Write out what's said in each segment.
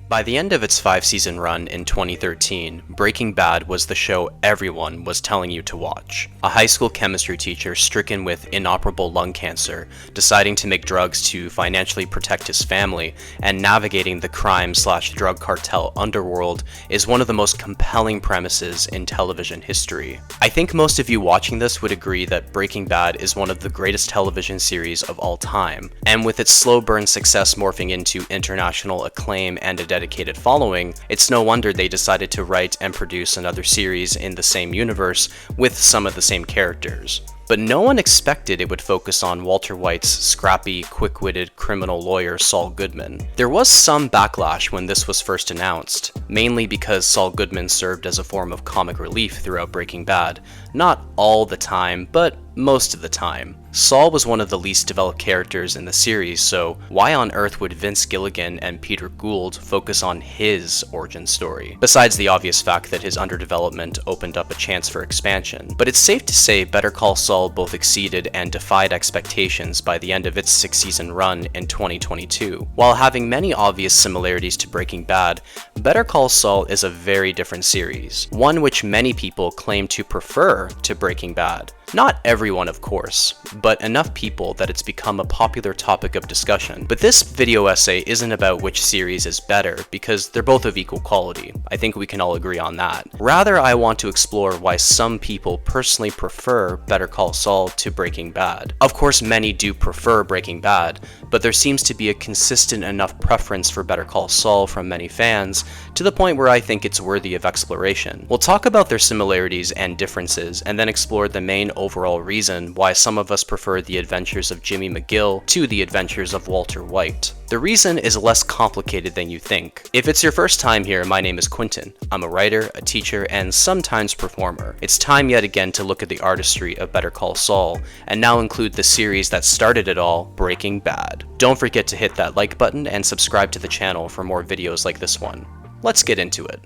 By the end of its 5-season run in 2013, Breaking Bad was the show everyone was telling you to watch. A high school chemistry teacher stricken with inoperable lung cancer, deciding to make drugs to financially protect his family, and navigating the crime/drug cartel underworld is one of the most compelling premises in television history. I think most of you watching this would agree that Breaking Bad is one of the greatest television series of all time, and with its slow burn success morphing into international acclaim and a dedicated following, it's no wonder they decided to write and produce another series in the same universe with some of the same characters. But no one expected it would focus on Walter White's scrappy, quick-witted criminal lawyer Saul Goodman. There was some backlash when this was first announced, mainly because Saul Goodman served as a form of comic relief throughout Breaking Bad. Not all the time, but most of the time. Saul was one of the least developed characters in the series, so why on earth would Vince Gilligan and Peter Gould focus on his origin story? Besides the obvious fact that his underdevelopment opened up a chance for expansion. But it's safe to say Better Call Saul both exceeded and defied expectations by the end of its 6-season run in 2022. While having many obvious similarities to Breaking Bad, Better Call Saul is a very different series, one which many people claim to prefer to Breaking Bad. Not everyone, of course, but enough people that it's become a popular topic of discussion. But this video essay isn't about which series is better, because they're both of equal quality. I think we can all agree on that. Rather, I want to explore why some people personally prefer Better Call Saul to Breaking Bad. Of course, many do prefer Breaking Bad, but there seems to be a consistent enough preference for Better Call Saul from many fans, to the point where I think it's worthy of exploration. We'll talk about their similarities and differences, and then explore the main overall reason why some of us prefer the adventures of Jimmy McGill to the adventures of Walter White. The reason is less complicated than you think. If it's your first time here, my name is Quentin. I'm a writer, a teacher, and sometimes performer. It's time yet again to look at the artistry of Better Call Saul, and now include the series that started it all, Breaking Bad. Don't forget to hit that like button and subscribe to the channel for more videos like this one. Let's get into it.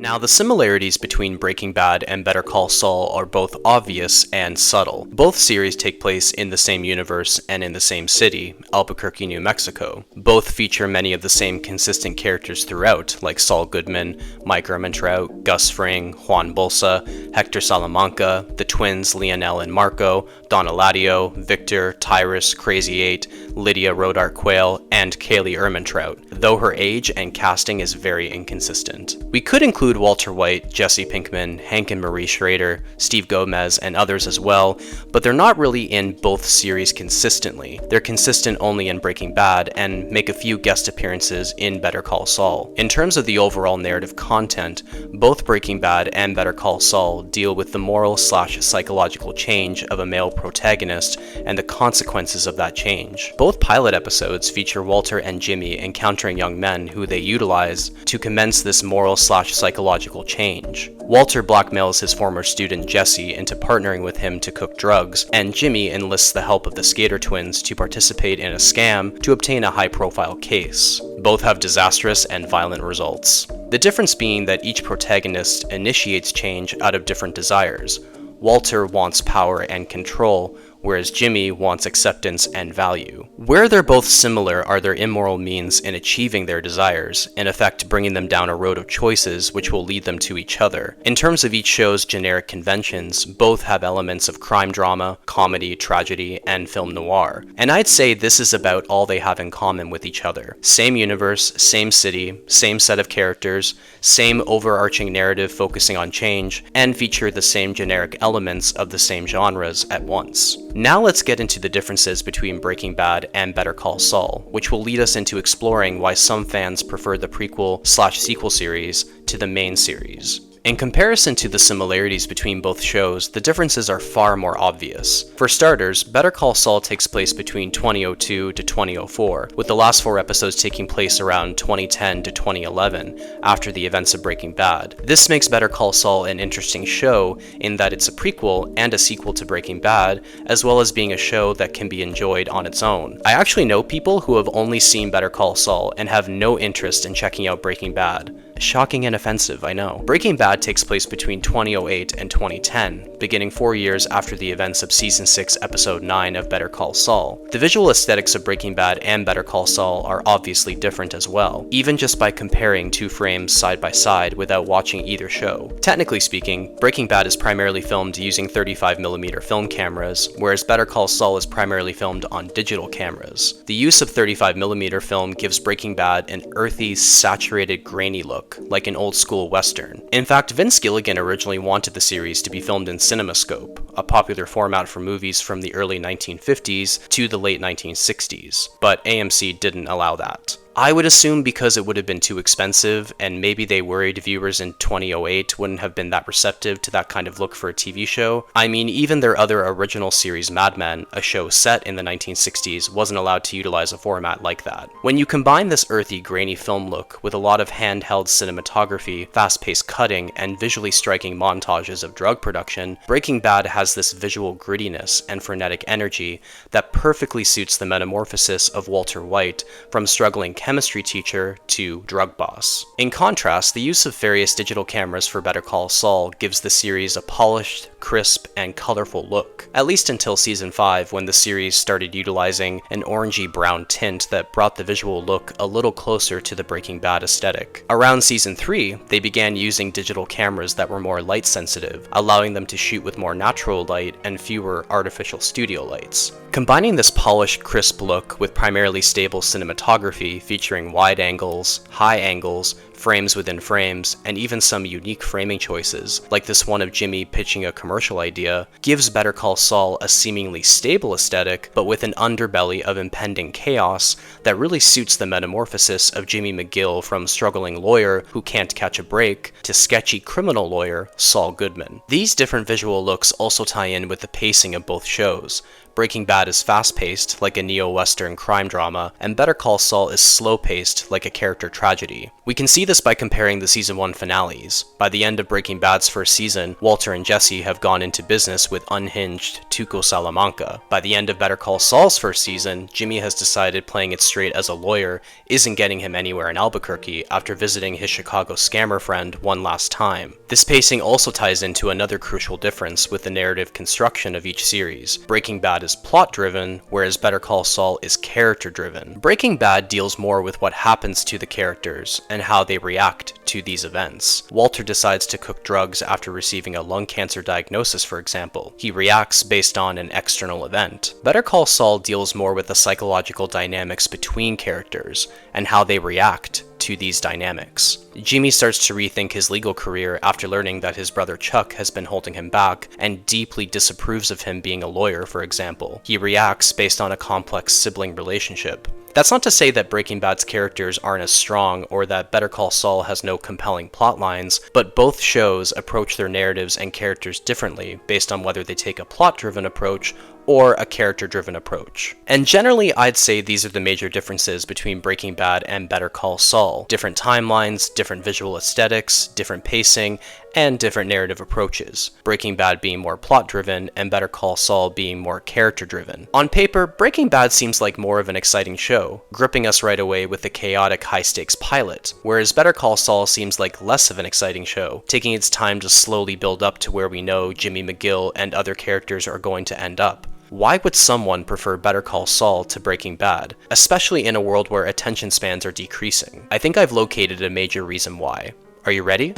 Now, the similarities between Breaking Bad and Better Call Saul are both obvious and subtle. Both series take place in the same universe and in the same city, Albuquerque, New Mexico. Both feature many of the same consistent characters throughout, like Saul Goodman, Mike Ehrmantraut, Gus Fring, Juan Bolsa, Hector Salamanca, the twins Lionel and Marco, Don Eladio, Victor, Tyrus, Crazy 8, Lydia Rodart Quayle, and Kaylee Ehrmantraut, though her age and casting is very inconsistent. We could include Walter White, Jesse Pinkman, Hank and Marie Schrader, Steve Gomez, and others as well, but they're not really in both series consistently. They're consistent only in Breaking Bad and make a few guest appearances in Better Call Saul. In terms of the overall narrative content, both Breaking Bad and Better Call Saul deal with the moral/psychological change of a male protagonist and the consequences of that change. Both pilot episodes feature Walter and Jimmy encountering young men who they utilize to commence this moral/psychological change. Walter blackmails his former student Jesse into partnering with him to cook drugs, and Jimmy enlists the help of the Skater twins to participate in a scam to obtain a high-profile case. Both have disastrous and violent results. The difference being that each protagonist initiates change out of different desires. Walter wants power and control, whereas Jimmy wants acceptance and value. Where they're both similar are their immoral means in achieving their desires, in effect bringing them down a road of choices which will lead them to each other. In terms of each show's generic conventions, both have elements of crime drama, comedy, tragedy, and film noir. And I'd say this is about all they have in common with each other. Same universe, same city, same set of characters, same overarching narrative focusing on change, and feature the same generic elements of the same genres at once. Now let's get into the differences between Breaking Bad and Better Call Saul, which will lead us into exploring why some fans prefer the prequel/sequel series to the main series. In comparison to the similarities between both shows, the differences are far more obvious. For starters, Better Call Saul takes place between 2002 to 2004, with the last 4 episodes taking place around 2010 to 2011, after the events of Breaking Bad. This makes Better Call Saul an interesting show in that it's a prequel and a sequel to Breaking Bad, as well as being a show that can be enjoyed on its own. I actually know people who have only seen Better Call Saul and have no interest in checking out Breaking Bad. Shocking and offensive, I know. Breaking Bad takes place between 2008 and 2010, beginning 4 years after the events of Season 6, Episode 9 of Better Call Saul. The visual aesthetics of Breaking Bad and Better Call Saul are obviously different as well, even just by comparing two frames side by side without watching either show. Technically speaking, Breaking Bad is primarily filmed using 35mm film cameras, whereas Better Call Saul is primarily filmed on digital cameras. The use of 35mm film gives Breaking Bad an earthy, saturated, grainy look, like an old-school western. In fact, Vince Gilligan originally wanted the series to be filmed in CinemaScope, a popular format for movies from the early 1950s to the late 1960s, but AMC didn't allow that. I would assume because it would have been too expensive, and maybe they worried viewers in 2008 wouldn't have been that receptive to that kind of look for a TV show. I mean, even their other original series, Mad Men, a show set in the 1960s, wasn't allowed to utilize a format like that. When you combine this earthy, grainy film look with a lot of handheld cinematography, fast-paced cutting, and visually striking montages of drug production, Breaking Bad has this visual grittiness and frenetic energy that perfectly suits the metamorphosis of Walter White from struggling chemistry teacher to drug boss. In contrast, the use of various digital cameras for Better Call Saul gives the series a polished, crisp, and colorful look, at least until Season 5 when the series started utilizing an orangey-brown tint that brought the visual look a little closer to the Breaking Bad aesthetic. Around Season 3, they began using digital cameras that were more light-sensitive, allowing them to shoot with more natural light and fewer artificial studio lights. Combining this polished, crisp look with primarily stable cinematography featuring wide angles, high angles, frames within frames, and even some unique framing choices, like this one of Jimmy pitching a commercial idea, gives Better Call Saul a seemingly stable aesthetic, but with an underbelly of impending chaos that really suits the metamorphosis of Jimmy McGill from struggling lawyer who can't catch a break to sketchy criminal lawyer Saul Goodman. These different visual looks also tie in with the pacing of both shows. Breaking Bad is fast-paced, like a neo-western crime drama, and Better Call Saul is slow-paced, like a character tragedy. We can see this by comparing the Season 1 finales. By the end of Breaking Bad's first season, Walter and Jesse have gone into business with unhinged Tuco Salamanca. By the end of Better Call Saul's first season, Jimmy has decided playing it straight as a lawyer isn't getting him anywhere in Albuquerque after visiting his Chicago scammer friend one last time. This pacing also ties into another crucial difference with the narrative construction of each series. Breaking Bad is plot-driven, whereas Better Call Saul is character-driven. Breaking Bad deals more with what happens to the characters and how they react to these events. Walter decides to cook drugs after receiving a lung cancer diagnosis, for example. He reacts based on an external event. Better Call Saul deals more with the psychological dynamics between characters and how they react to these dynamics. Jimmy starts to rethink his legal career after learning that his brother Chuck has been holding him back and deeply disapproves of him being a lawyer, for example. He reacts based on a complex sibling relationship. That's not to say that Breaking Bad's characters aren't as strong or that Better Call Saul has no compelling plot lines, but both shows approach their narratives and characters differently based on whether they take a plot-driven approach or a character-driven approach. And generally, I'd say these are the major differences between Breaking Bad and Better Call Saul. Different timelines, different visual aesthetics, different pacing, and different narrative approaches. Breaking Bad being more plot-driven and Better Call Saul being more character-driven. On paper, Breaking Bad seems like more of an exciting show, gripping us right away with the chaotic high-stakes pilot, whereas Better Call Saul seems like less of an exciting show, taking its time to slowly build up to where we know Jimmy McGill and other characters are going to end up. Why would someone prefer Better Call Saul to Breaking Bad, especially in a world where attention spans are decreasing? I think I've located a major reason why. Are you ready?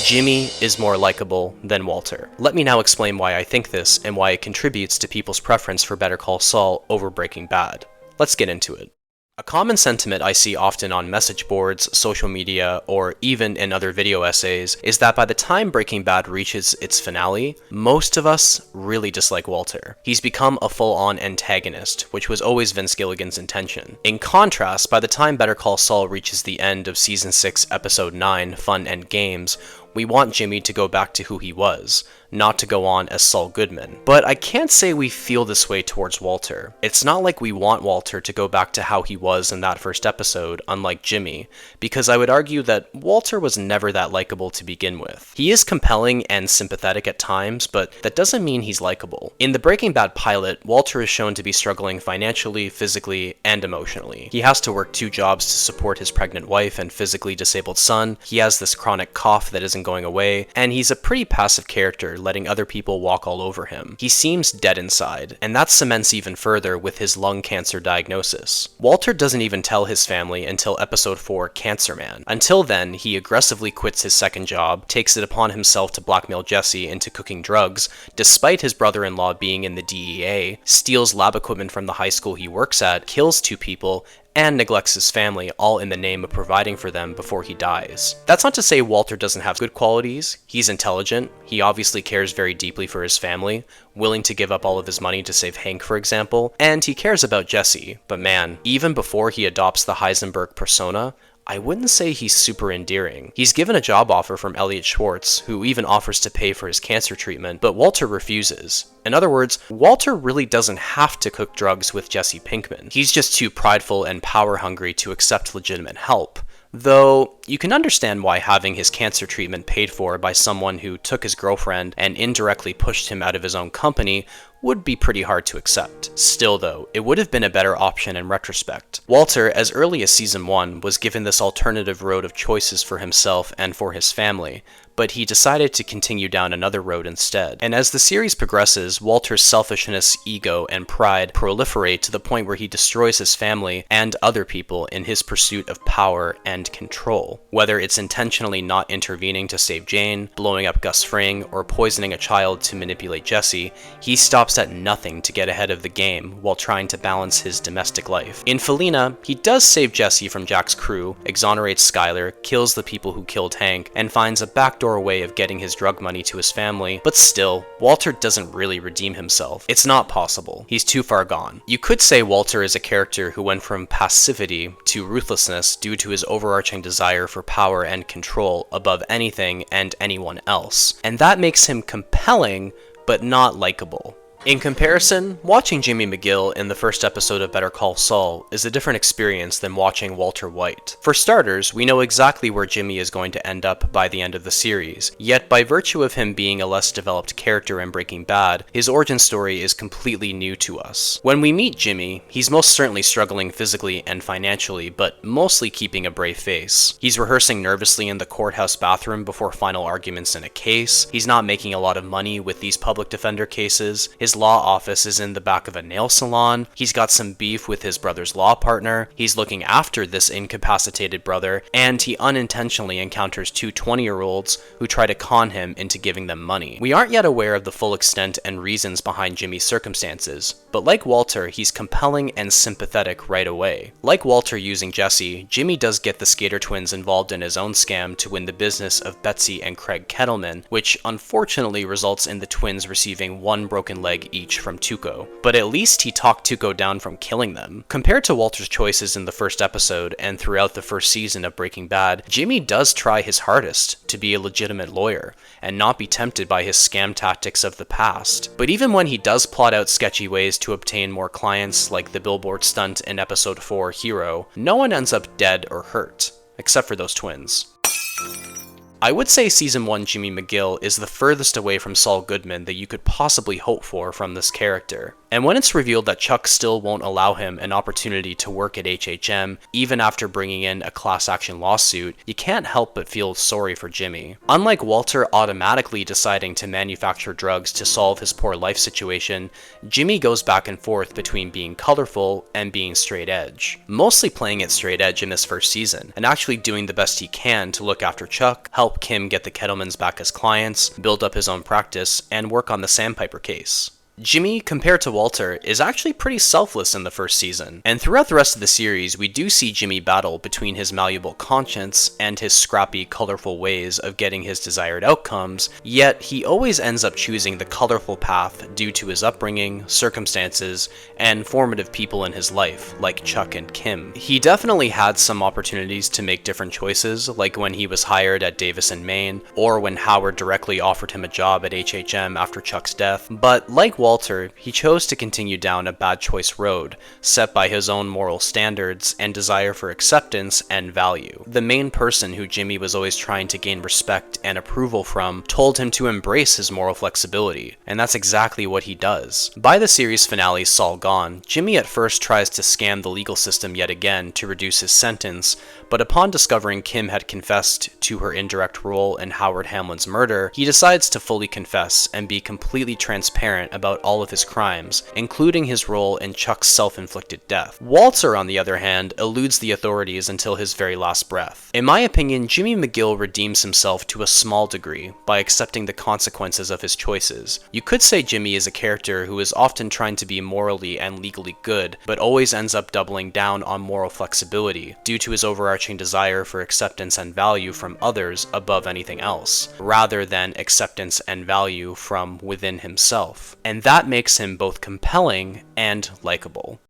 Jimmy is more likable than Walter. Let me now explain why I think this and why it contributes to people's preference for Better Call Saul over Breaking Bad. Let's get into it. A common sentiment I see often on message boards, social media, or even in other video essays is that by the time Breaking Bad reaches its finale, most of us really dislike Walter. He's become a full-on antagonist, which was always Vince Gilligan's intention. In contrast, by the time Better Call Saul reaches the end of Season 6, Episode 9, Fun and Games, we want Jimmy to go back to who he was, not to go on as Saul Goodman. But I can't say we feel this way towards Walter. It's not like we want Walter to go back to how he was in that first episode, unlike Jimmy, because I would argue that Walter was never that likable to begin with. He is compelling and sympathetic at times, but that doesn't mean he's likable. In the Breaking Bad pilot, Walter is shown to be struggling financially, physically, and emotionally. He has to work 2 jobs to support his pregnant wife and physically disabled son, he has this chronic cough that isn't going away, and he's a pretty passive character, letting other people walk all over him. He seems dead inside, and that cements even further with his lung cancer diagnosis. Walter doesn't even tell his family until episode 4, Cancer Man. Until then, he aggressively quits his second job, takes it upon himself to blackmail Jesse into cooking drugs, despite his brother-in-law being in the DEA, steals lab equipment from the high school he works at, kills 2 people, and neglects his family, all in the name of providing for them before he dies. That's not to say Walter doesn't have good qualities. He's intelligent, he obviously cares very deeply for his family, willing to give up all of his money to save Hank, for example, and he cares about Jesse, but man, even before he adopts the Heisenberg persona, I wouldn't say he's super endearing. He's given a job offer from Elliot Schwartz, who even offers to pay for his cancer treatment, but Walter refuses. In other words, Walter really doesn't have to cook drugs with Jesse Pinkman. He's just too prideful and power-hungry to accept legitimate help. Though, you can understand why having his cancer treatment paid for by someone who took his girlfriend and indirectly pushed him out of his own company would be pretty hard to accept. Still though, it would have been a better option in retrospect. Walter, as early as season 1, was given this alternative road of choices for himself and for his family, but he decided to continue down another road instead. And as the series progresses, Walter's selfishness, ego, and pride proliferate to the point where he destroys his family and other people in his pursuit of power and control. Whether it's intentionally not intervening to save Jane, blowing up Gus Fring, or poisoning a child to manipulate Jesse, he stops at nothing to get ahead of the game while trying to balance his domestic life. In Felina, he does save Jesse from Jack's crew, exonerates Skyler, kills the people who killed Hank, and finds a backdoor way of getting his drug money to his family, but still, Walter doesn't really redeem himself. It's not possible. He's too far gone. You could say Walter is a character who went from passivity to ruthlessness due to his overarching desire for power and control above anything and anyone else, and that makes him compelling, but not likable. In comparison, watching Jimmy McGill in the first episode of Better Call Saul is a different experience than watching Walter White. For starters, we know exactly where Jimmy is going to end up by the end of the series, yet by virtue of him being a less developed character in Breaking Bad, his origin story is completely new to us. When we meet Jimmy, he's most certainly struggling physically and financially, but mostly keeping a brave face. He's rehearsing nervously in the courthouse bathroom before final arguments in a case, he's not making a lot of money with these public defender cases, his law office is in the back of a nail salon, he's got some beef with his brother's law partner, he's looking after this incapacitated brother, and he unintentionally encounters 2 20-year-olds who try to con him into giving them money. We aren't yet aware of the full extent and reasons behind Jimmy's circumstances, but like Walter, he's compelling and sympathetic right away. Like Walter using Jesse, Jimmy does get the Skater twins involved in his own scam to win the business of Betsy and Craig Kettleman, which unfortunately results in the twins receiving 1 broken leg each from Tuco, but at least he talked Tuco down from killing them. Compared to Walter's choices in the first episode and throughout the first season of Breaking Bad, Jimmy does try his hardest to be a legitimate lawyer and not be tempted by his scam tactics of the past. But even when he does plot out sketchy ways to obtain more clients, like the billboard stunt in episode 4, Hero, no one ends up dead or hurt, except for those twins. I would say season 1 Jimmy McGill is the furthest away from Saul Goodman that you could possibly hope for from this character. And when it's revealed that Chuck still won't allow him an opportunity to work at HHM, even after bringing in a class action lawsuit, you can't help but feel sorry for Jimmy. Unlike Walter automatically deciding to manufacture drugs to solve his poor life situation, Jimmy goes back and forth between being colorful and being straight edge. Mostly playing it straight edge in this first season, and actually doing the best he can to look after Chuck, help Kim get the Kettlemans back as clients, build up his own practice, and work on the Sandpiper case. Jimmy, compared to Walter, is actually pretty selfless in the first season, and throughout the rest of the series, we do see Jimmy battle between his malleable conscience and his scrappy, colorful ways of getting his desired outcomes, yet he always ends up choosing the colorful path due to his upbringing, circumstances, and formative people in his life, like Chuck and Kim. He definitely had some opportunities to make different choices, like when he was hired at Davis and Maine, or when Howard directly offered him a job at HHM after Chuck's death, but like Walter, he chose to continue down a bad choice road, set by his own moral standards and desire for acceptance and value. The main person who Jimmy was always trying to gain respect and approval from told him to embrace his moral flexibility, and that's exactly what he does. By the series finale Saul Gone, Jimmy at first tries to scam the legal system yet again to reduce his sentence, but upon discovering Kim had confessed to her indirect role in Howard Hamlin's murder, he decides to fully confess and be completely transparent about all of his crimes, including his role in Chuck's self-inflicted death. Walter, on the other hand, eludes the authorities until his very last breath. In my opinion, Jimmy McGill redeems himself to a small degree by accepting the consequences of his choices. You could say Jimmy is a character who is often trying to be morally and legally good, but always ends up doubling down on moral flexibility due to his overarching desire for acceptance and value from others above anything else, rather than acceptance and value from within himself. And that makes him both compelling and likable.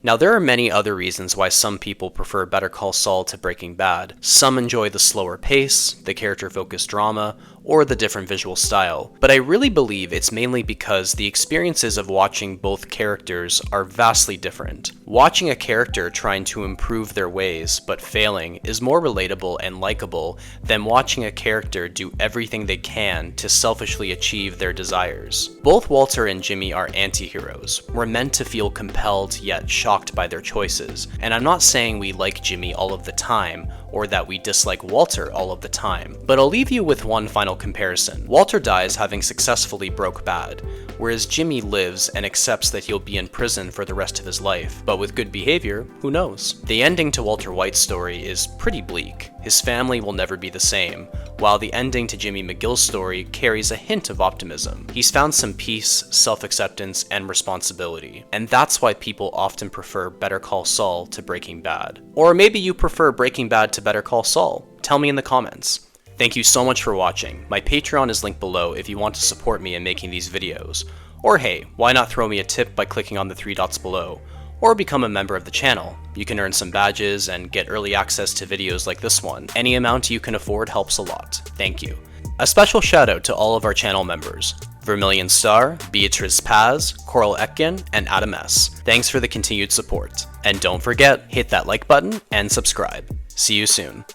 Now, there are many other reasons why some people prefer Better Call Saul to Breaking Bad. Some enjoy the slower pace, the character-focused drama, or the different visual style, but I really believe it's mainly because the experiences of watching both characters are vastly different. Watching a character trying to improve their ways but failing is more relatable and likable than watching a character do everything they can to selfishly achieve their desires. Both Walter and Jimmy are anti-heroes. We're meant to feel compelled yet shocked by their choices, and I'm not saying we like Jimmy all of the time, or that we dislike Walter all of the time, but I'll leave you with one final comparison. Walter dies having successfully broke bad, whereas Jimmy lives and accepts that he'll be in prison for the rest of his life, but with good behavior, who knows? The ending to Walter White's story is pretty bleak. His family will never be the same, while the ending to Jimmy McGill's story carries a hint of optimism. He's found some peace, self-acceptance, and responsibility, and that's why people often prefer Better Call Saul to Breaking Bad. Or maybe you prefer Breaking Bad to Better Call Saul. Tell me in the comments. Thank you so much for watching. My Patreon is linked below if you want to support me in making these videos. Or hey, why not throw me a tip by clicking on the 3 dots below? Or become a member of the channel. You can earn some badges and get early access to videos like this one. Any amount you can afford helps a lot. Thank you. A special shout out to all of our channel members: Vermilion Star, Beatrice Paz, Coral Etkin, and Adam S. Thanks for the continued support. And don't forget, hit that like button and subscribe. See you soon.